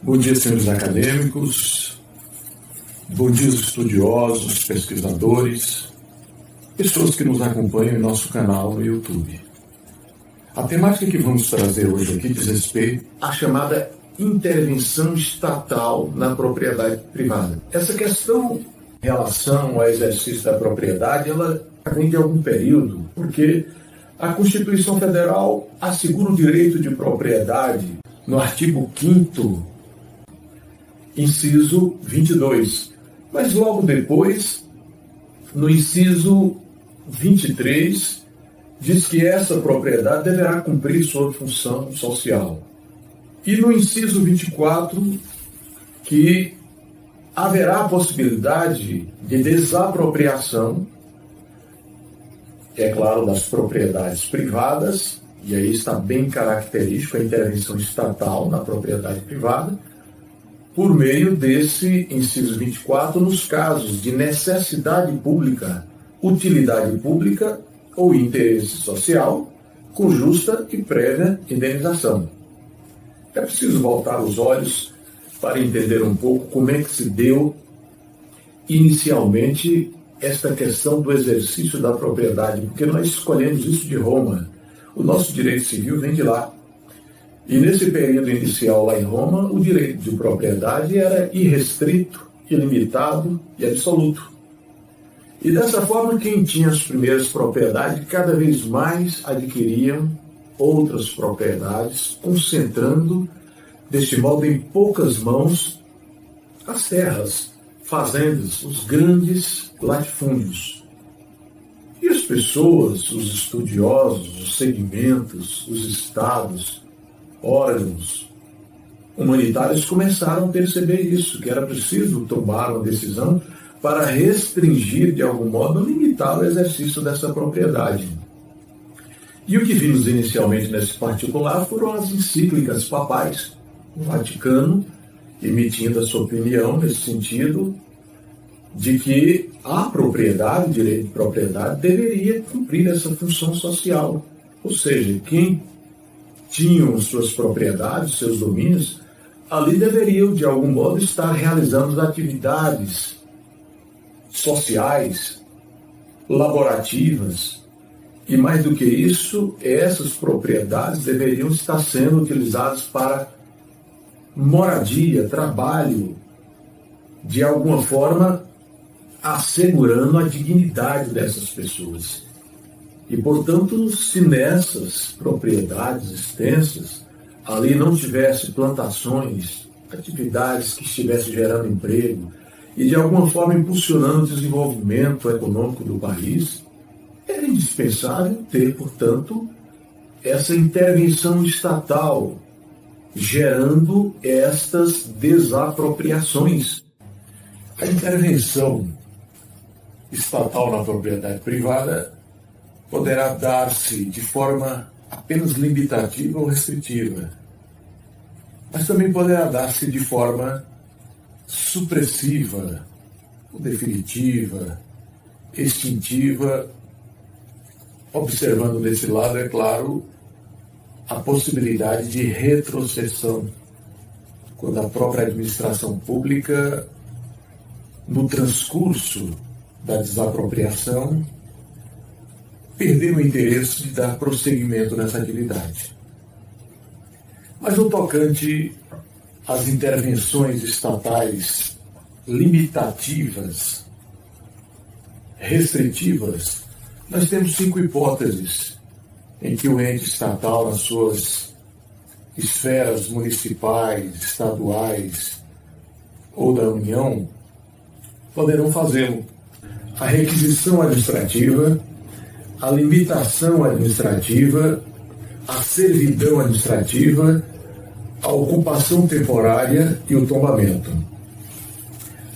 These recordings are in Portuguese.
Bom dia, senhores acadêmicos, bom dia, estudiosos, pesquisadores, pessoas que nos acompanham em nosso canal no YouTube. A temática que vamos trazer hoje aqui diz respeito à chamada intervenção estatal na propriedade privada. Essa questão em relação ao exercício da propriedade, ela vem de algum período, porque a Constituição Federal assegura o direito de propriedade no artigo 5º, inciso 22. Mas logo depois, no inciso 23, diz que essa propriedade deverá cumprir sua função social. E no inciso 24, que haverá a possibilidade de desapropriação, é claro, das propriedades privadas, e aí está bem característico a intervenção estatal na propriedade privada, por meio desse inciso 24, nos casos de necessidade pública, utilidade pública ou interesse social, com justa e prévia indenização. É preciso voltar os olhos para entender um pouco como é que se deu inicialmente esta questão do exercício da propriedade, porque nós escolhemos isso de Roma. O nosso direito civil vem de lá. E nesse período inicial lá em Roma, o direito de propriedade era irrestrito, ilimitado e absoluto. E dessa forma, quem tinha as primeiras propriedades cada vez mais adquiriam outras propriedades, concentrando, deste modo, em poucas mãos, as terras, fazendas, os grandes latifúndios. E as pessoas, os estudiosos, os segmentos, os estados, órgãos humanitários começaram a perceber isso, que era preciso tomar uma decisão para restringir, de algum modo, limitar o exercício dessa propriedade. E o que vimos inicialmente nesse particular foram as encíclicas papais, o Vaticano emitindo a sua opinião nesse sentido de que a propriedade, o direito de propriedade, deveria cumprir essa função social. Ou seja, quem tinham suas propriedades, seus domínios, ali deveriam, de algum modo, estar realizando atividades sociais, laborativas, e mais do que isso, essas propriedades deveriam estar sendo utilizadas para moradia, trabalho, de alguma forma assegurando a dignidade dessas pessoas. E, portanto, se nessas propriedades extensas, ali não tivesse plantações, atividades que estivessem gerando emprego e, de alguma forma, impulsionando o desenvolvimento econômico do país, era indispensável ter, portanto, essa intervenção estatal, gerando estas desapropriações. A intervenção estatal na propriedade privada poderá dar-se de forma apenas limitativa ou restritiva, mas também poderá dar-se de forma supressiva, ou definitiva, extintiva, observando desse lado, é claro, a possibilidade de retrocessão, quando a própria administração pública, no transcurso da desapropriação, perder o interesse de dar prosseguimento nessa atividade. Mas no tocante às intervenções estatais limitativas, restritivas, nós temos 5 hipóteses em que o ente estatal, nas suas esferas municipais, estaduais ou da União, poderão fazê-lo. A requisição administrativa, a limitação administrativa, a servidão administrativa, a ocupação temporária e o tombamento.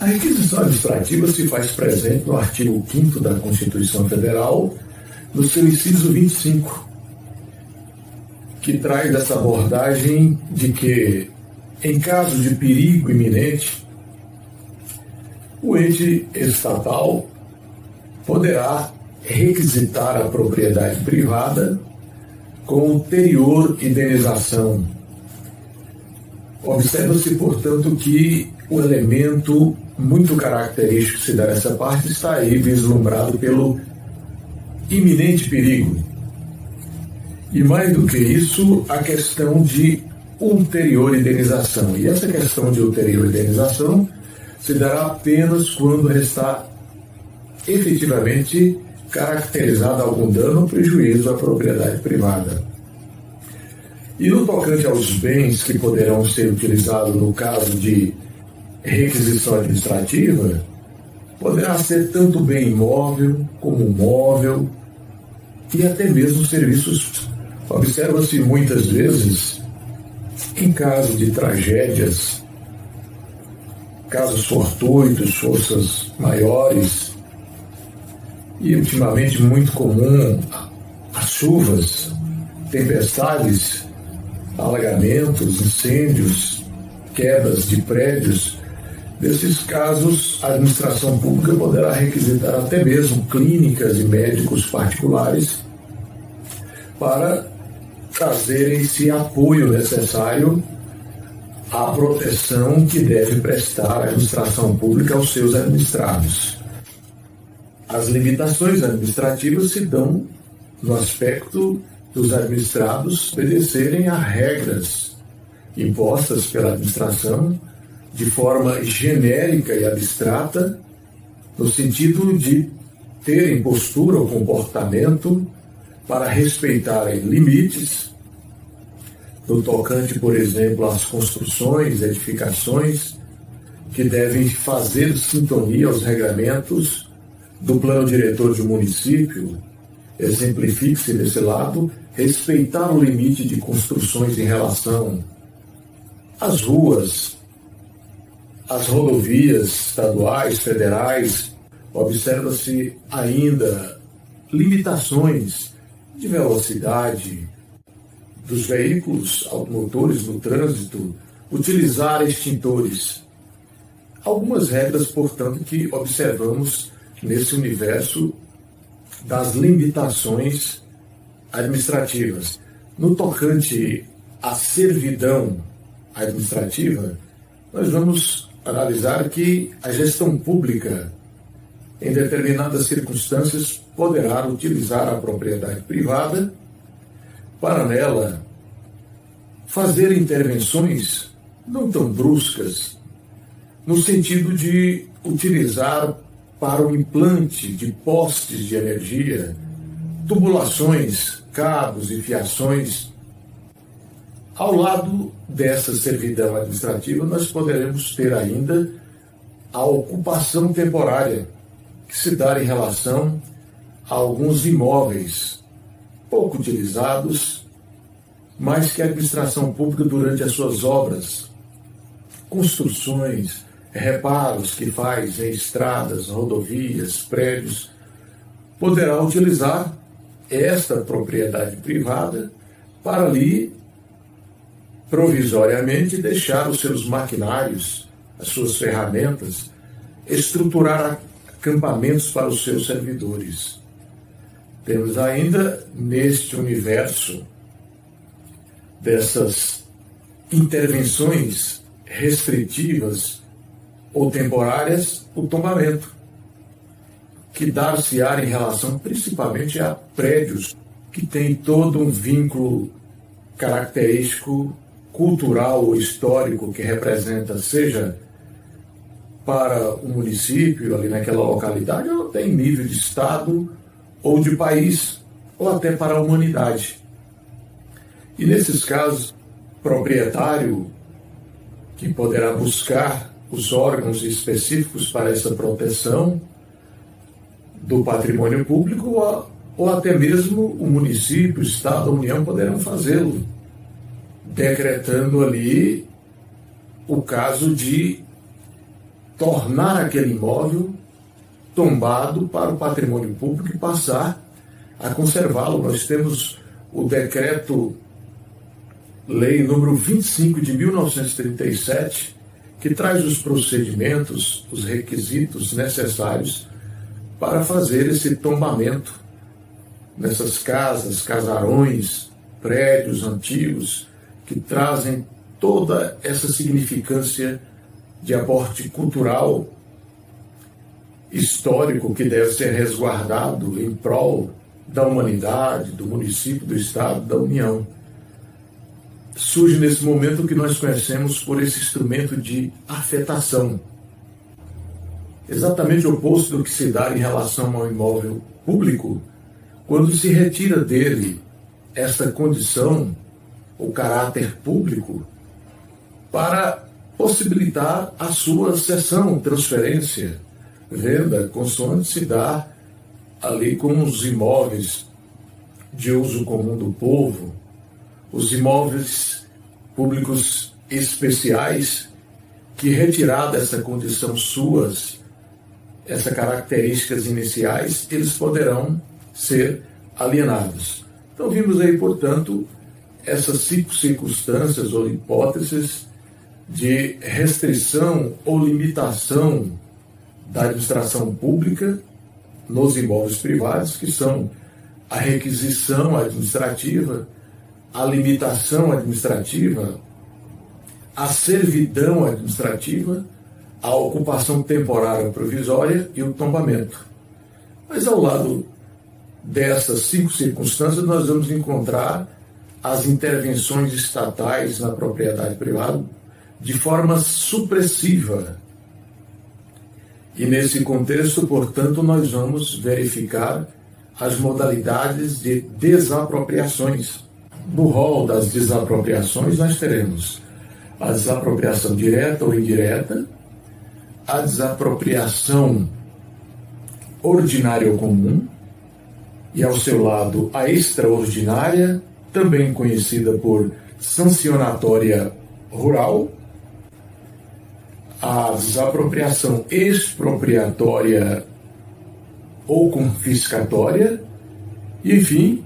A requisição administrativa se faz presente no artigo 5º da Constituição Federal, no seu inciso 25, que traz essa abordagem de que, em caso de perigo iminente, o ente estatal poderá requisitar a propriedade privada com ulterior indenização Observa-se, portanto, que o elemento muito característico que se dá nessa parte está aí vislumbrado pelo iminente perigo. E mais do que isso, a questão de ulterior indenização. E essa questão de ulterior indenização se dará apenas quando restar efetivamente caracterizado algum dano ou prejuízo à propriedade privada. E no tocante aos bens que poderão ser utilizados no caso de requisição administrativa, poderá ser tanto bem imóvel como móvel e até mesmo serviços. Observa-se muitas vezes, em caso de tragédias, casos fortuitos, forças maiores, e ultimamente muito comum as chuvas, tempestades, alagamentos, incêndios, quedas de prédios. Nesses casos, a administração pública poderá requisitar até mesmo clínicas e médicos particulares para trazerem esse apoio necessário à proteção que deve prestar a administração pública aos seus administrados. As limitações administrativas se dão no aspecto dos administrados obedecerem a regras impostas pela administração de forma genérica e abstrata, no sentido de terem postura ou comportamento para respeitarem limites, no tocante, por exemplo, às construções, edificações, que devem fazer sintonia aos regramentos do plano diretor de um município. Exemplifique-se desse lado, respeitar o limite de construções em relação às ruas, às rodovias estaduais, federais. Observa-se ainda limitações de velocidade dos veículos automotores no trânsito, utilizar extintores. Algumas regras, portanto, que observamos nesse universo das limitações administrativas. No tocante à servidão administrativa, nós vamos analisar que a gestão pública, em determinadas circunstâncias, poderá utilizar a propriedade privada para nela fazer intervenções não tão bruscas, no sentido de utilizar para o implante de postes de energia, tubulações, cabos e fiações. Ao lado dessa servidão administrativa, nós poderemos ter ainda a ocupação temporária, que se dá em relação a alguns imóveis pouco utilizados, mas que a administração pública, durante as suas obras, construções, reparos que faz em estradas, rodovias, prédios, poderá utilizar esta propriedade privada para ali, provisoriamente, deixar os seus maquinários, as suas ferramentas, estruturar acampamentos para os seus servidores. Temos ainda, neste universo dessas intervenções restritivas ou temporárias, o tombamento, que dar-se-á em relação principalmente a prédios que têm todo um vínculo característico, cultural ou histórico que representa, seja para o município, ali naquela localidade, ou até em nível de estado ou de país, ou até para a humanidade. E nesses casos, proprietário que poderá buscar os órgãos específicos para essa proteção do patrimônio público, ou até mesmo o município, o estado, a União poderão fazê-lo, decretando ali o caso de tornar aquele imóvel tombado para o patrimônio público e passar a conservá-lo. Nós temos o Decreto-Lei número 25 de 1937, que traz os procedimentos, os requisitos necessários para fazer esse tombamento nessas casas, casarões, prédios antigos, que trazem toda essa significância de aporte cultural, histórico, que deve ser resguardado em prol da humanidade, do município, do Estado, da União. Surge nesse momento o que nós conhecemos por esse instrumento de afetação. Exatamente o oposto do que se dá em relação ao imóvel público, quando se retira dele essa condição, o caráter público, para possibilitar a sua cessão, transferência, venda, consoante se dá ali com os imóveis de uso comum do povo, os imóveis públicos especiais, que retirada essa condição suas, essas características iniciais, eles poderão ser alienados. Então vimos aí, portanto, essas 5 circunstâncias ou hipóteses de restrição ou limitação da administração pública nos imóveis privados, que são a requisição administrativa, a limitação administrativa, a servidão administrativa, a ocupação temporária provisória e o tombamento. Mas ao lado dessas 5 circunstâncias, nós vamos encontrar as intervenções estatais na propriedade privada de forma supressiva. E nesse contexto, portanto, nós vamos verificar as modalidades de desapropriações. No rol das desapropriações, nós teremos a desapropriação direta ou indireta, a desapropriação ordinária ou comum, e ao seu lado a extraordinária, também conhecida por sancionatória rural, a desapropriação expropriatória ou confiscatória, e, enfim,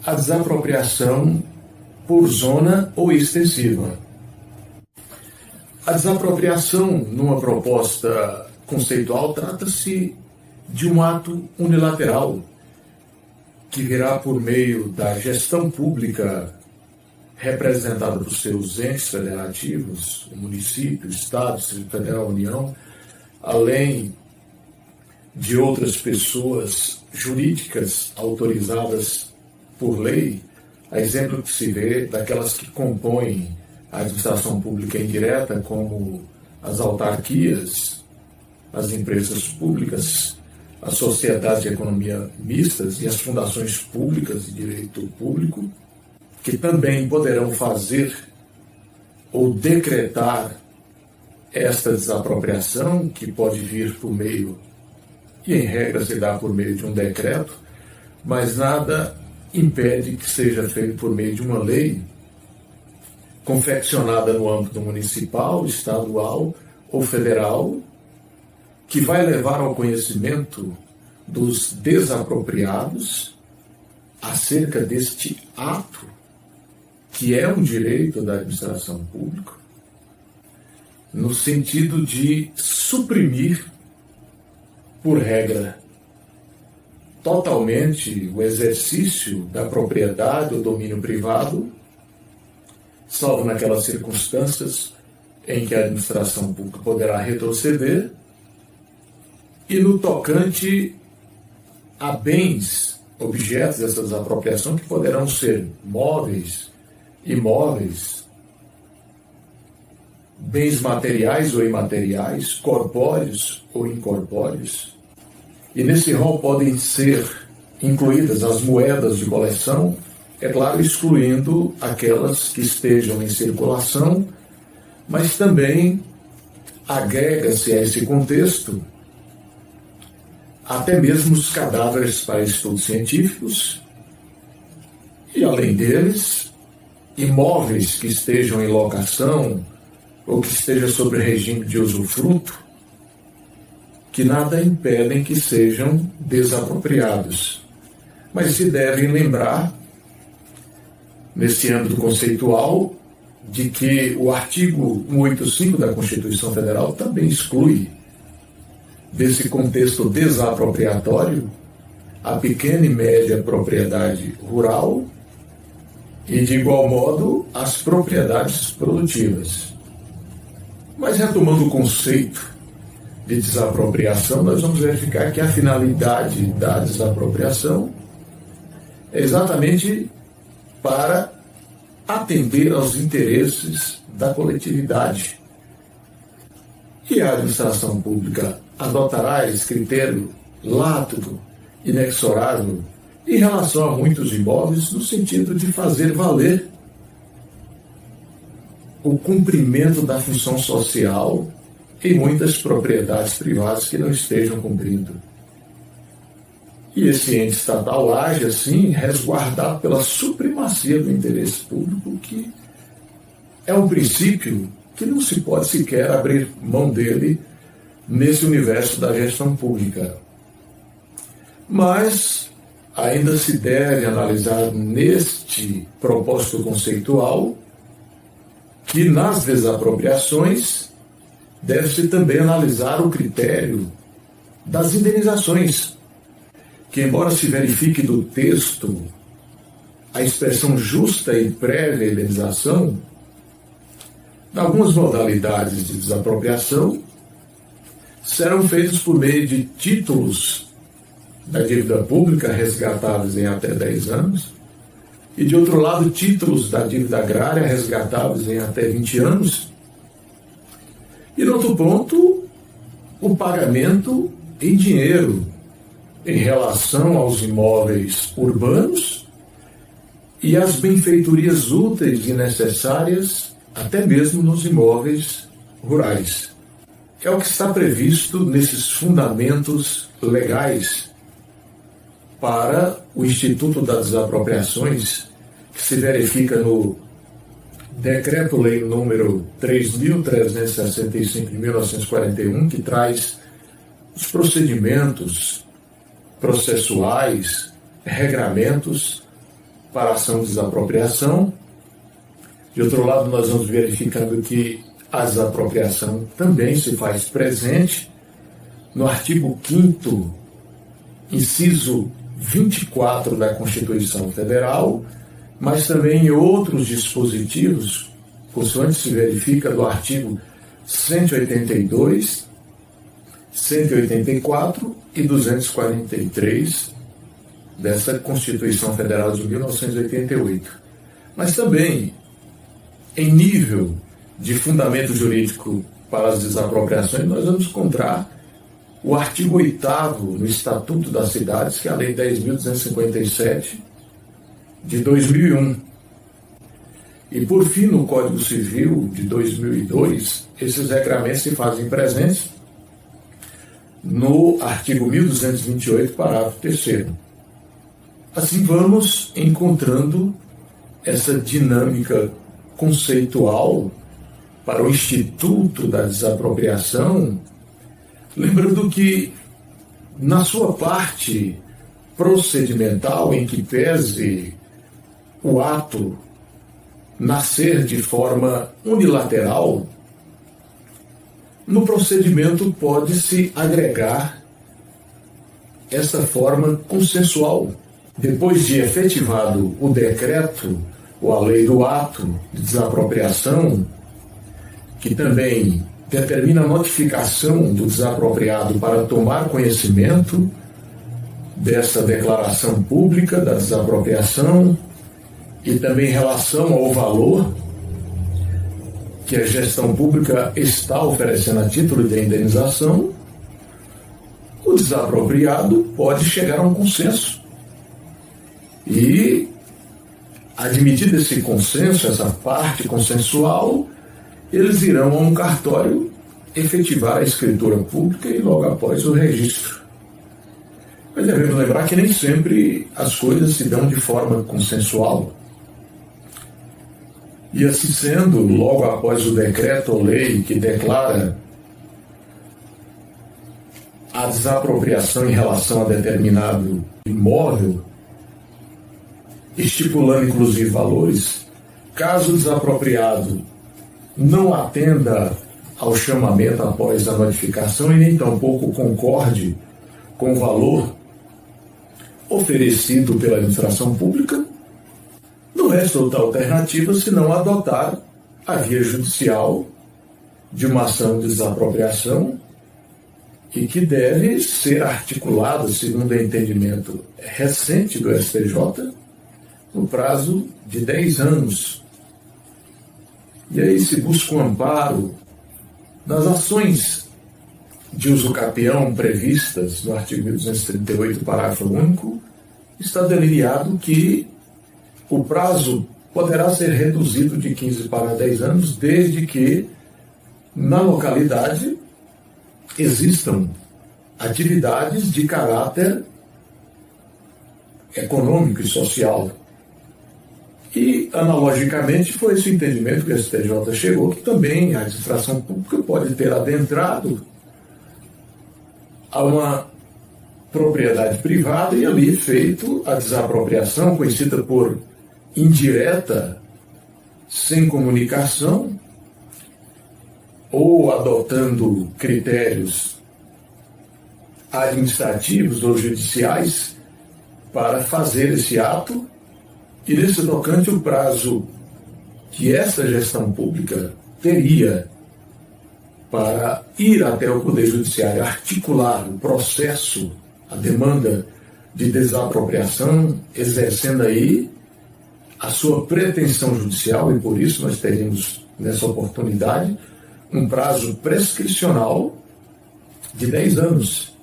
a desapropriação por zona ou extensiva. A desapropriação, numa proposta conceitual, trata-se de um ato unilateral que virá por meio da gestão pública representada por seus entes federativos, o município, o Estado, o Distrito Federal, a União, além de outras pessoas jurídicas autorizadas por lei, a exemplo que se vê daquelas que compõem a administração pública indireta, como as autarquias, as empresas públicas, as sociedades de economia mistas e as fundações públicas de direito público, que também poderão fazer ou decretar esta desapropriação, que pode vir por meio, e em regra se dá por meio de um decreto, mas nada impede que seja feito por meio de uma lei confeccionada no âmbito municipal, estadual ou federal, que vai levar ao conhecimento dos desapropriados acerca deste ato, que é um direito da administração pública, no sentido de suprimir, por regra, totalmente o exercício da propriedade ou domínio privado, salvo naquelas circunstâncias em que a administração pública poderá retroceder, e no tocante a bens, objetos dessas apropriações, que poderão ser móveis, imóveis, bens materiais ou imateriais, corpóreos ou incorpóreos. E nesse rol podem ser incluídas as moedas de coleção, é claro, excluindo aquelas que estejam em circulação, mas também agrega-se a esse contexto até mesmo os cadáveres para estudos científicos e, além deles, imóveis que estejam em locação ou que estejam sob regime de usufruto, que nada impedem que sejam desapropriados. Mas se devem lembrar, nesse âmbito conceitual, de que o artigo 185 da Constituição Federal também exclui desse contexto desapropriatório a pequena e média propriedade rural e, de igual modo, as propriedades produtivas. Mas, retomando o conceito de desapropriação, nós vamos verificar que a finalidade da desapropriação é exatamente para atender aos interesses da coletividade. E a administração pública adotará esse critério lato, inexorável, em relação a muitos imóveis, no sentido de fazer valer o cumprimento da função social em muitas propriedades privadas que não estejam cumprindo. E esse ente estatal age assim, resguardado pela supremacia do interesse público, que é um princípio que não se pode sequer abrir mão dele nesse universo da gestão pública. Mas ainda se deve analisar neste propósito conceitual que nas desapropriações deve-se também analisar o critério das indenizações, que, embora se verifique do texto a expressão justa e prévia indenização, em algumas modalidades de desapropriação serão feitos por meio de títulos da dívida pública resgatáveis em até 10 anos e, de outro lado, títulos da dívida agrária resgatáveis em até 20 anos. E, no outro ponto, o pagamento em dinheiro em relação aos imóveis urbanos e às benfeitorias úteis e necessárias, até mesmo nos imóveis rurais. É o que está previsto nesses fundamentos legais para o Instituto das Desapropriações, que se verifica no Decreto-Lei número 3.365 de 1941, que traz os procedimentos processuais, regramentos para a ação de desapropriação. De outro lado, nós vamos verificando que a desapropriação também se faz presente no artigo 5º, inciso 24 da Constituição Federal, mas também em outros dispositivos, consoante se verifica do artigo 182, 184 e 243 dessa Constituição Federal de 1988. Mas também, em nível de fundamento jurídico para as desapropriações, nós vamos encontrar o artigo 8º no Estatuto das Cidades, que é a Lei 10.257 de 2001. E, por fim, no Código Civil de 2002, esses regramentos se fazem presentes no artigo 1228, parágrafo 3º. Assim vamos encontrando essa dinâmica conceitual para o Instituto da Desapropriação, lembrando que, na sua parte procedimental, em que pese o ato nascer de forma unilateral, no procedimento pode-se agregar essa forma consensual. Depois de efetivado o decreto ou a lei do ato de desapropriação, que também determina a notificação do desapropriado para tomar conhecimento dessa declaração pública da desapropriação e também em relação ao valor que a gestão pública está oferecendo a título de indenização, o desapropriado pode chegar a um consenso. E, admitido esse consenso, essa parte consensual, eles irão a um cartório efetivar a escritura pública e logo após o registro. Mas devemos lembrar que nem sempre as coisas se dão de forma consensual. E assim sendo, logo após o decreto ou lei que declara a desapropriação em relação a determinado imóvel, estipulando inclusive valores, caso o desapropriado não atenda ao chamamento após a notificação e nem tampouco concorde com o valor oferecido pela administração pública, no não resta outra alternativa senão adotar a via judicial de uma ação de desapropriação e que deve ser articulada, segundo o entendimento recente do STJ, no prazo de 10 anos. E aí se busca um amparo nas ações de uso capião previstas no artigo 1238, parágrafo único, está delineado que o prazo poderá ser reduzido de 15 para 10 anos, desde que na localidade existam atividades de caráter econômico e social. E, analogicamente, foi esse entendimento que o STJ chegou, que também a administração pública pode ter adentrado a uma propriedade privada e ali feito a desapropriação, conhecida por indireta, sem comunicação, ou adotando critérios administrativos ou judiciais para fazer esse ato. E nesse tocante, o prazo que esta gestão pública teria para ir até o Poder Judiciário, articular o processo, a demanda de desapropriação, exercendo aí a sua pretensão judicial, e por isso nós teríamos, nessa oportunidade, um prazo prescricional de 10 anos,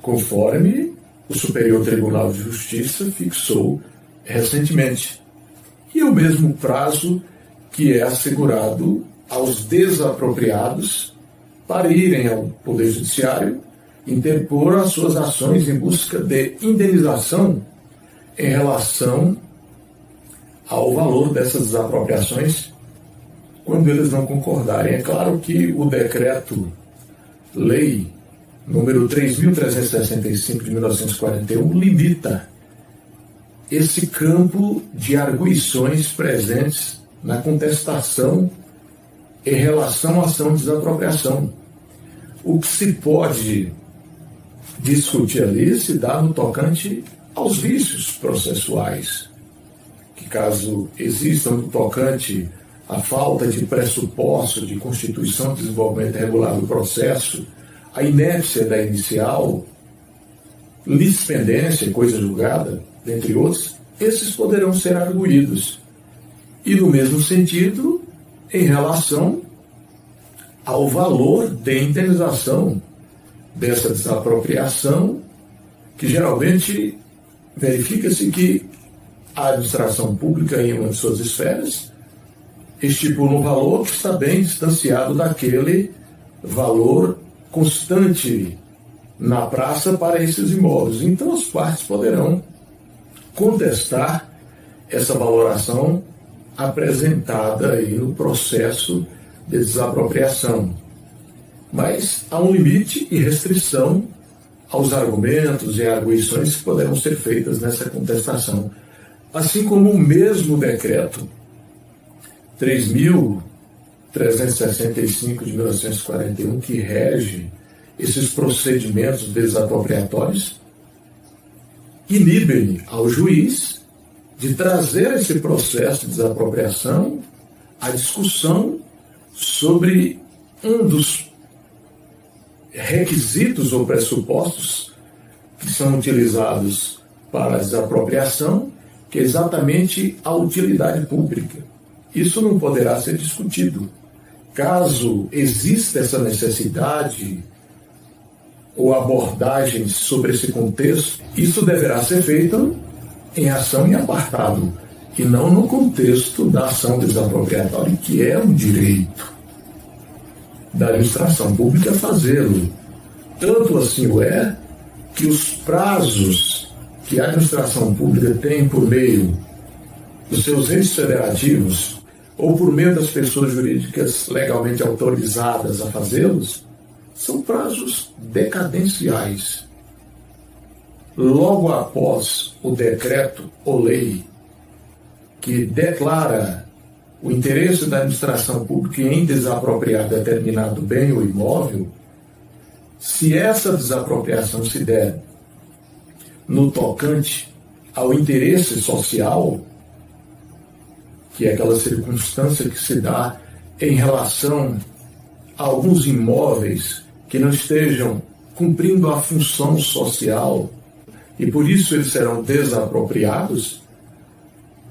conforme o Superior Tribunal de Justiça fixou recentemente. E o mesmo prazo que é assegurado aos desapropriados para irem ao Poder Judiciário interpor as suas ações em busca de indenização em relação ao valor dessas desapropriações quando eles não concordarem. É claro que o decreto-lei número 3.365 de 1941 limita esse campo de arguições presentes na contestação em relação à ação de desapropriação. O que se pode discutir ali se dá no tocante aos vícios processuais, que caso existam no tocante à falta de pressuposto de constituição e desenvolvimento regular do processo, a inépcia da inicial, litispendência, coisa julgada, dentre outros, esses poderão ser arguídos. E no mesmo sentido, em relação ao valor de indenização dessa desapropriação, que geralmente verifica-se que a administração pública, em uma de suas esferas, estipula um valor que está bem distanciado daquele valor constante na praça para esses imóveis. Então as partes poderão contestar essa valoração apresentada aí no processo de desapropriação. Mas há um limite e restrição aos argumentos e arguições que poderão ser feitas nessa contestação. Assim como o mesmo decreto 3.365 de 1941, que rege esses procedimentos desapropriatórios, inibem ao juiz de trazer esse processo de desapropriação à discussão sobre um dos requisitos ou pressupostos que são utilizados para a desapropriação, que é exatamente a utilidade pública. Isso não poderá ser discutido. Caso exista essa necessidade ou abordagem sobre esse contexto, isso deverá ser feito em ação em apartado, e não no contexto da ação desapropriatória, que é um direito da administração pública fazê-lo. Tanto assim o é que os prazos que a administração pública tem por meio dos seus entes federativos ou por meio das pessoas jurídicas legalmente autorizadas a fazê-los, são prazos decadenciais. Logo após o decreto ou lei que declara o interesse da administração pública em desapropriar determinado bem ou imóvel, se essa desapropriação se der no tocante ao interesse social, que é aquela circunstância que se dá em relação a alguns imóveis que não estejam cumprindo a função social e por isso eles serão desapropriados,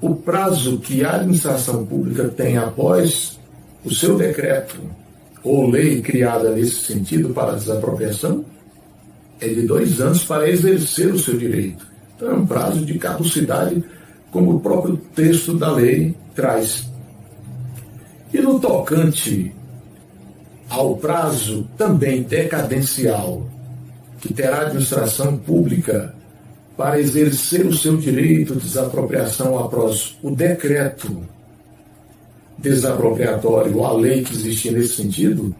o prazo que a administração pública tem após o seu decreto ou lei criada nesse sentido para a desapropriação é de 2 anos para exercer o seu direito. Então é um prazo de caducidade, como o próprio texto da lei traz. E no tocante ao prazo também decadencial que terá a administração pública para exercer o seu direito de desapropriação após o decreto desapropriatório, a lei que existia nesse sentido,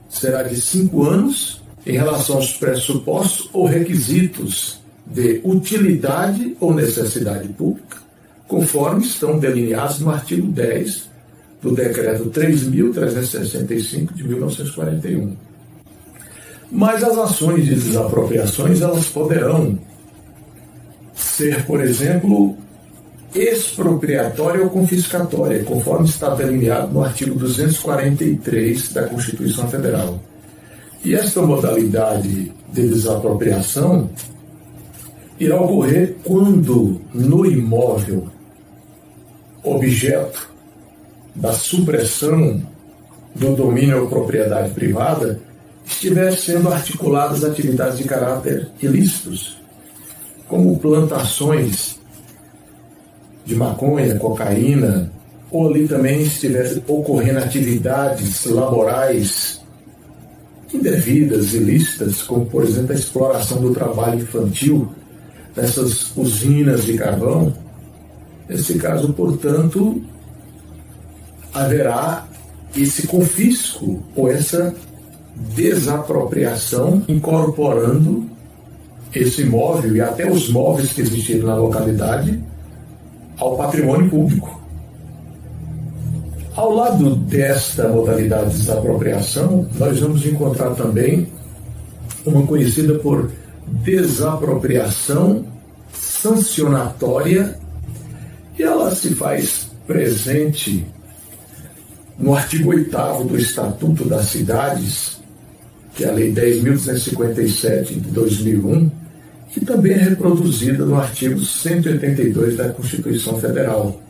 será de 5 anos em relação aos pressupostos ou requisitos de utilidade ou necessidade pública, conforme estão delineados no artigo 10 do Decreto 3.365 de 1941. Mas as ações de desapropriações, elas poderão ser, por exemplo, expropriatória ou confiscatória, conforme está delineado no artigo 243 da Constituição Federal. E esta modalidade de desapropriação irá ocorrer quando no imóvel objeto da supressão do domínio ou propriedade privada estiver sendo articuladas atividades de caráter ilícitos, como plantações de maconha, cocaína, ou ali também estiver ocorrendo atividades laborais indevidas, ilícitas, como por exemplo a exploração do trabalho infantil nessas usinas de carvão. Nesse caso, portanto, haverá esse confisco ou essa desapropriação incorporando esse imóvel e até os móveis que existiram na localidade ao patrimônio público. Ao lado desta modalidade de desapropriação, nós vamos encontrar também uma conhecida por desapropriação sancionatória, e ela se faz presente no artigo 8º do Estatuto das Cidades, que é a Lei 10.257 de 2001, que também é reproduzida no artigo 182 da Constituição Federal.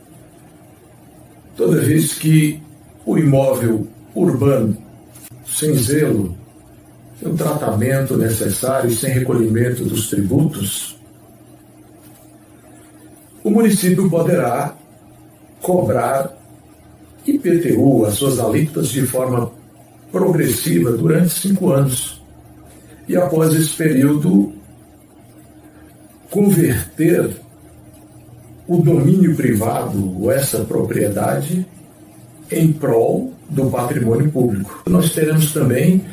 Toda vez que o imóvel urbano, sem zelo, sem o tratamento necessário e sem recolhimento dos tributos, o município poderá cobrar IPTU, as suas alíquotas, de forma progressiva durante 5 anos. E após esse período, converter o domínio privado ou essa propriedade em prol do patrimônio público. Nós teremos também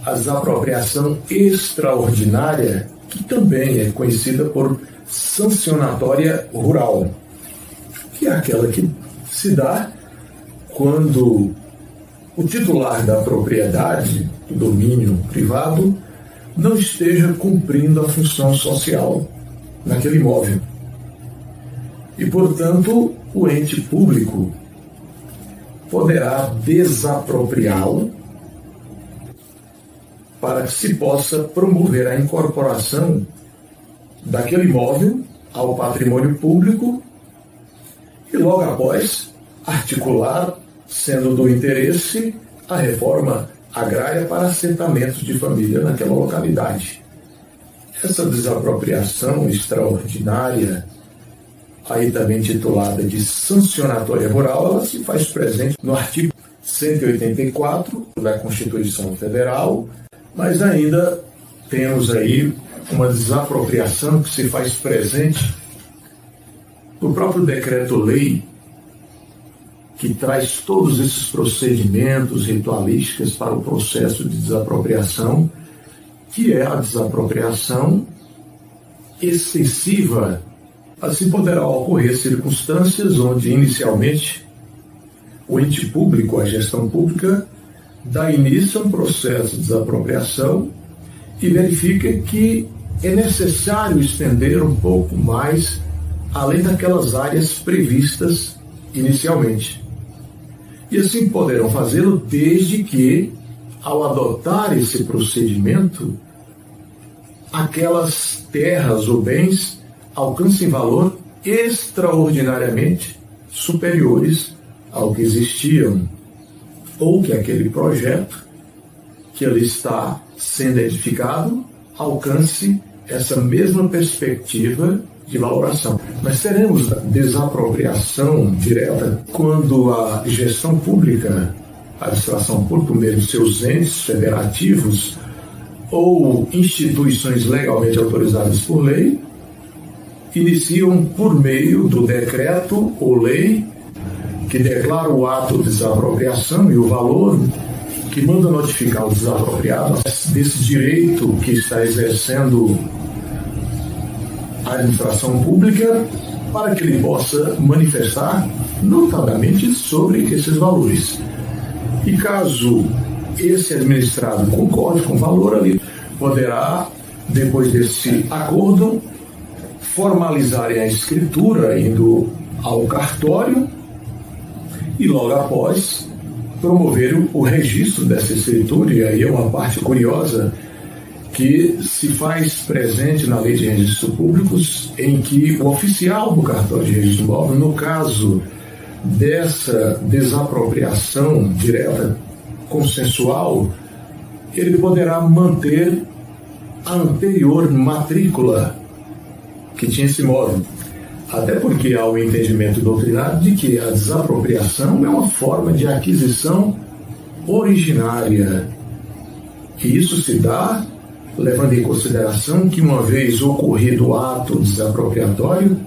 a desapropriação extraordinária, que também é conhecida por sancionatória rural, que é aquela que se dá quando o titular da propriedade, do domínio privado, não esteja cumprindo a função social naquele imóvel. E, portanto, o ente público poderá desapropriá-lo para que se possa promover a incorporação daquele imóvel ao patrimônio público e, logo após, articular, sendo do interesse, a reforma agrária para assentamentos de família naquela localidade. Essa desapropriação extraordinária, aí também titulada de sancionatória rural, ela se faz presente no artigo 184 da Constituição Federal, mas ainda temos aí uma desapropriação que se faz presente no próprio decreto-lei, que traz todos esses procedimentos ritualísticos para o processo de desapropriação, que é a desapropriação excessiva. Assim poderá ocorrer circunstâncias onde, inicialmente, o ente público, a gestão pública, dá início a um processo de desapropriação e verifica que é necessário estender um pouco mais, além daquelas áreas previstas inicialmente. E assim poderão fazê-lo desde que, ao adotar esse procedimento, aquelas terras ou bens alcancem valor extraordinariamente superiores ao que existiam, ou que aquele projeto que ali está sendo edificado alcance essa mesma perspectiva de valoração. Nós teremos desapropriação direta quando a gestão pública, a administração pública, mesmo seus entes federativos ou instituições legalmente autorizadas por lei, iniciam por meio do decreto ou lei que declara o ato de desapropriação e o valor, que manda notificar o desapropriado desse direito que está exercendo a administração pública, para que ele possa manifestar notadamente sobre esses valores. E caso esse administrado concorde com o valor ali, poderá, depois desse acordo, formalizarem a escritura indo ao cartório e logo após promover o registro dessa escritura. E aí é uma parte curiosa que se faz presente na Lei de Registros Públicos, em que o oficial do cartório de registro imóvel, no caso dessa desapropriação direta consensual, ele poderá manter a anterior matrícula que tinha esse imóvel. Até porque há o entendimento doutrinário de que a desapropriação é uma forma de aquisição originária. E isso se dá levando em consideração que, uma vez ocorrido o ato desapropriatório,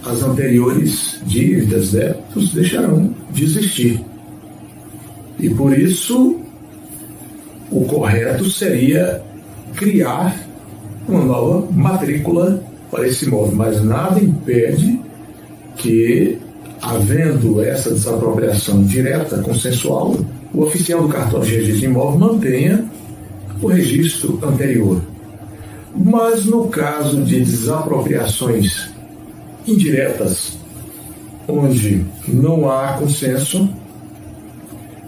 as anteriores dívidas, débitos, deixarão de existir. E por isso, o correto seria criar uma nova matrícula para esse imóvel, mas nada impede que, havendo essa desapropriação direta, consensual, o oficial do cartório de registro de imóvel mantenha o registro anterior. Mas no caso de desapropriações indiretas, onde não há consenso,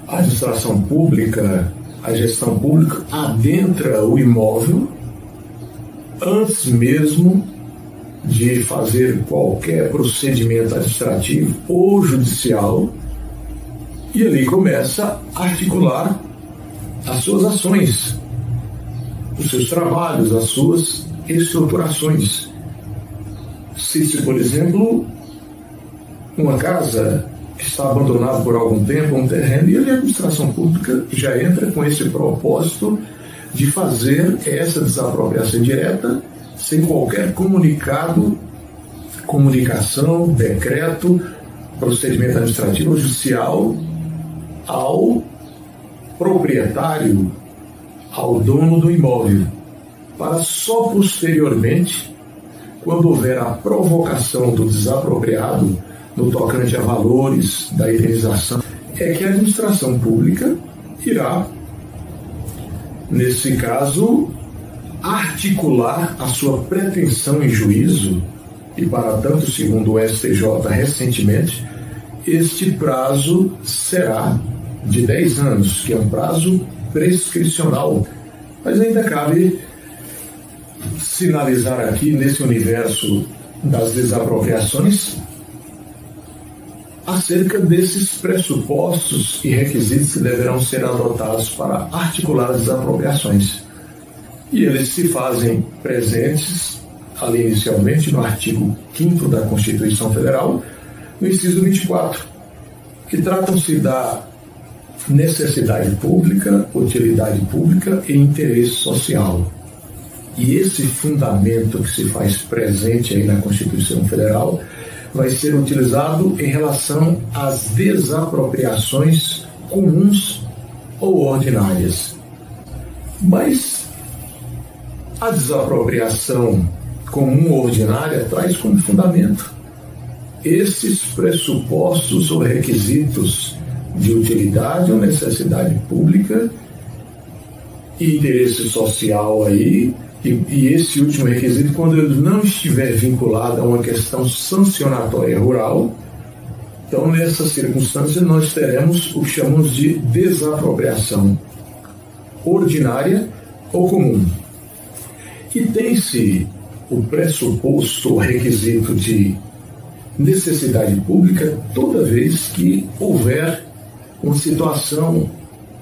a administração pública, a gestão pública adentra o imóvel antes mesmo de fazer qualquer procedimento administrativo ou judicial, e ali começa a articular as suas ações, os seus trabalhos, as suas estruturações. Se, por exemplo, uma casa está abandonada por algum tempo, um terreno, e a administração pública já entra com esse propósito de fazer essa desapropriação direta sem qualquer comunicação, decreto, procedimento administrativo ou judicial ao proprietário, ao dono do imóvel, para só posteriormente, quando houver a provocação do desapropriado no tocante a valores da indenização, é que a administração pública irá, nesse caso, articular a sua pretensão em juízo, e para tanto, segundo o STJ recentemente, este prazo será de 10 anos, que é um prazo prescricional. Mas ainda cabe sinalizar aqui, nesse universo das desapropriações, acerca desses pressupostos e requisitos que deverão ser adotados para articular as desapropriações. E eles se fazem presentes, ali inicialmente, no artigo 5º da Constituição Federal, no inciso 24, que tratam-se da necessidade pública, utilidade pública e interesse social. E esse fundamento que se faz presente aí na Constituição Federal vai ser utilizado em relação às desapropriações comuns ou ordinárias. Mas a desapropriação comum ou ordinária traz como fundamento esses pressupostos ou requisitos de utilidade ou necessidade pública e interesse social aí, e esse último requisito, quando ele não estiver vinculado a uma questão sancionatória rural, Então, nessa circunstância, nós teremos o que chamamos de desapropriação ordinária ou comum. E tem-se o pressuposto, o requisito de necessidade pública toda vez que houver uma situação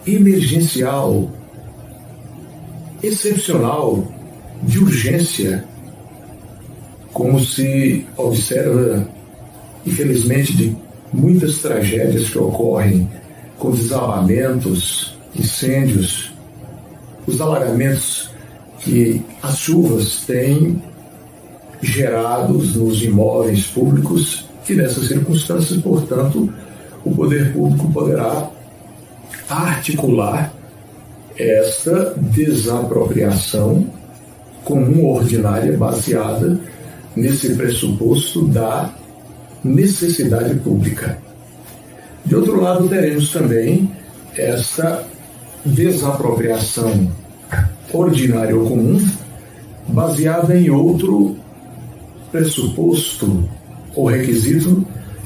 emergencial, excepcional, de urgência, como se observa, infelizmente, de muitas tragédias que ocorrem com desabamentos, incêndios, os alagamentos que as chuvas têm gerados nos imóveis públicos, e nessas circunstâncias, portanto, o poder público poderá articular esta desapropriação comum ordinária baseada nesse pressuposto da necessidade pública. De outro lado, teremos também esta desapropriação ordinária ou comum baseada em outro pressuposto ou requisito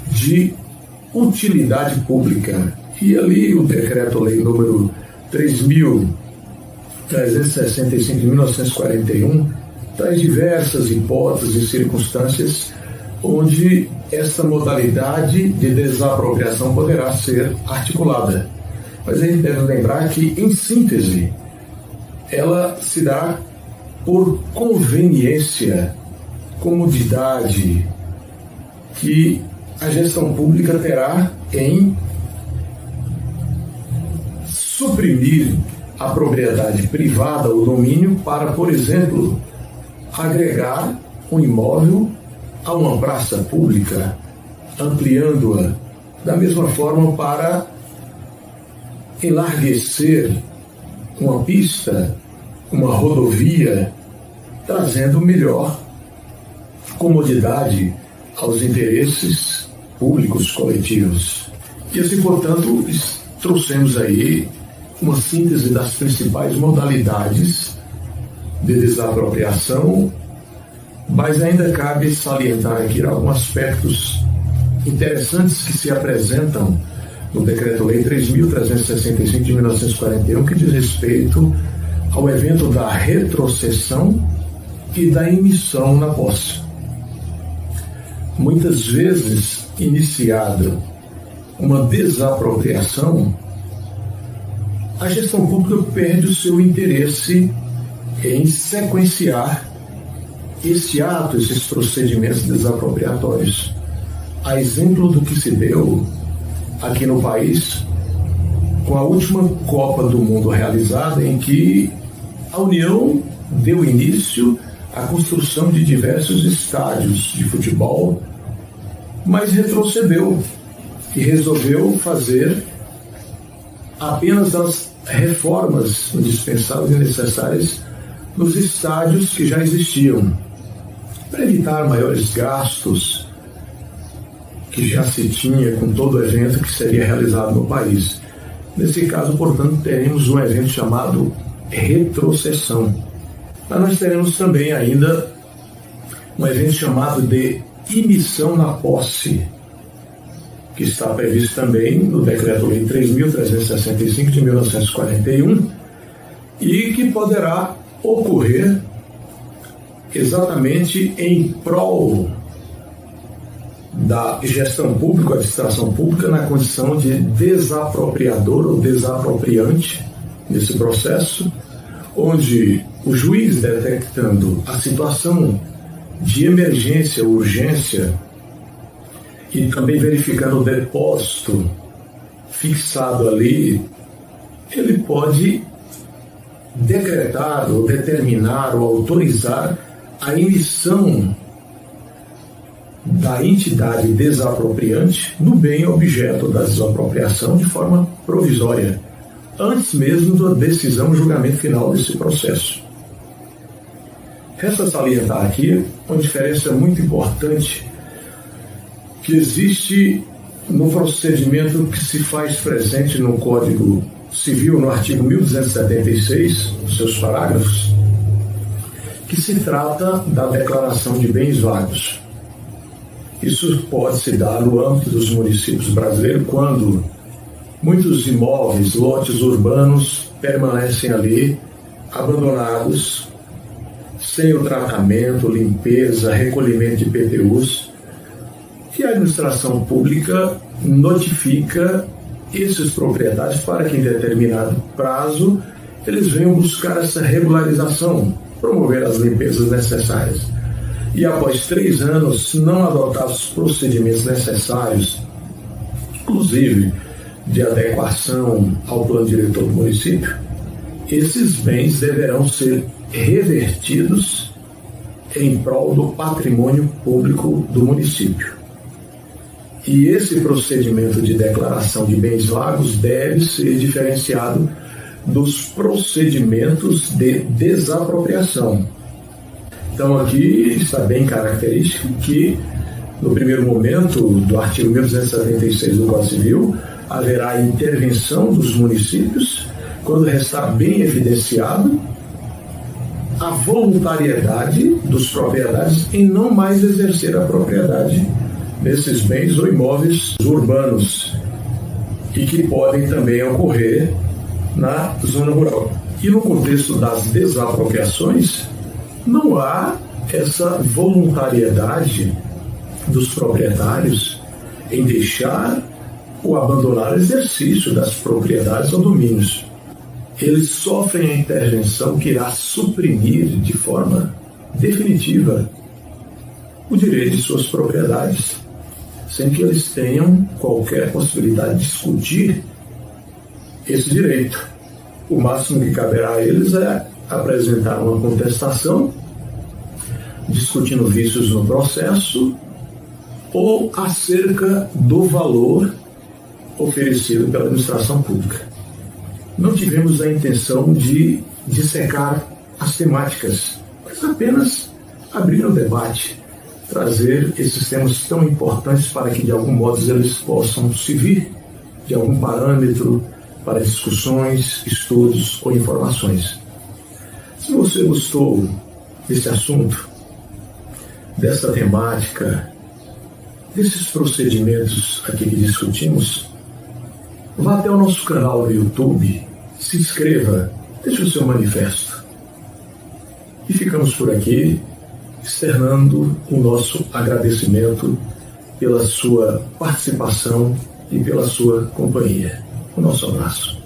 de utilidade pública. E ali o Decreto-Lei número 3.365 de 1941 traz diversas hipóteses e circunstâncias onde essa modalidade de desapropriação poderá ser articulada. Mas a gente deve lembrar que, em síntese, ela se dá por conveniência, comodidade, que a gestão pública terá em suprimir a propriedade privada ou domínio para, por exemplo, agregar um imóvel a uma praça pública, ampliando-a da mesma forma para enlarguecer uma pista, uma rodovia, trazendo melhor comodidade aos interesses públicos coletivos. E assim, portanto, trouxemos aí uma síntese das principais modalidades de desapropriação, mas ainda cabe salientar aqui alguns aspectos interessantes que se apresentam no Decreto-Lei 3.365 de 1941, que diz respeito ao evento da retrocessão e da emissão na posse. Muitas vezes, iniciada uma desapropriação, a gestão pública perde o seu interesse em sequenciar esse ato, esses procedimentos desapropriatórios. A exemplo do que se deu aqui no país com a última Copa do Mundo realizada, em que a União deu início à construção de diversos estádios de futebol, mas retrocedeu e resolveu fazer apenas as reformas indispensáveis e necessárias nos estádios que já existiam, para evitar maiores gastos que já se tinha com todo o evento que seria realizado no país. Nesse caso, portanto, teremos um evento chamado retrocessão. Mas nós teremos também ainda um evento chamado de emissão na posse, que está previsto também no Decreto-Lei 3.365 de 1941 e que poderá ocorrer exatamente em prol da gestão pública, administração pública, na condição de desapropriador ou desapropriante nesse processo, onde o juiz, detectando a situação de emergência, urgência, e também verificando o depósito fixado ali, ele pode decretar ou determinar ou autorizar a emissão da entidade desapropriante no bem objeto da desapropriação de forma provisória, antes mesmo da decisão, julgamento final desse processo. Resta salientar aqui uma diferença muito importante que existe no procedimento que se faz presente no Código Civil, no artigo 1276, nos seus parágrafos, que se trata da declaração de bens vagos. Isso pode se dar no âmbito dos municípios brasileiros quando muitos imóveis, lotes urbanos permanecem ali abandonados, sem o tratamento, limpeza, recolhimento de IPTUs, e a administração pública notifica esses proprietários para que em determinado prazo eles venham buscar essa regularização, promover as limpezas necessárias. E após 3 anos, se não adotar os procedimentos necessários, inclusive de adequação ao plano diretor do município, esses bens deverão ser revertidos em prol do patrimônio público do município. E esse procedimento de declaração de bens vagos deve ser diferenciado dos procedimentos de desapropriação. Então aqui está bem característico que, no primeiro momento do artigo 1276 do Código Civil, haverá intervenção dos municípios quando restar bem evidenciado a voluntariedade dos proprietários em não mais exercer a propriedade desses bens ou imóveis urbanos e que podem também ocorrer na zona rural. E no contexto das desapropriações, não há essa voluntariedade dos proprietários em deixar ou abandonar o exercício das propriedades ou domínios. Eles sofrem a intervenção que irá suprimir de forma definitiva o direito de suas propriedades, sem que eles tenham qualquer possibilidade de discutir esse direito. O máximo que caberá a eles é apresentar uma contestação, discutindo vícios no processo ou acerca do valor oferecido pela administração pública. Não tivemos a intenção de dissecar as temáticas, mas apenas abrir o debate, trazer esses temas tão importantes para que de algum modo eles possam servir de algum parâmetro para discussões, estudos ou informações. Se você gostou desse assunto, dessa temática, desses procedimentos aqui que discutimos, vá até o nosso canal no YouTube, se inscreva, deixe o seu manifesto. E ficamos por aqui, externando o nosso agradecimento pela sua participação e pela sua companhia. O nosso abraço.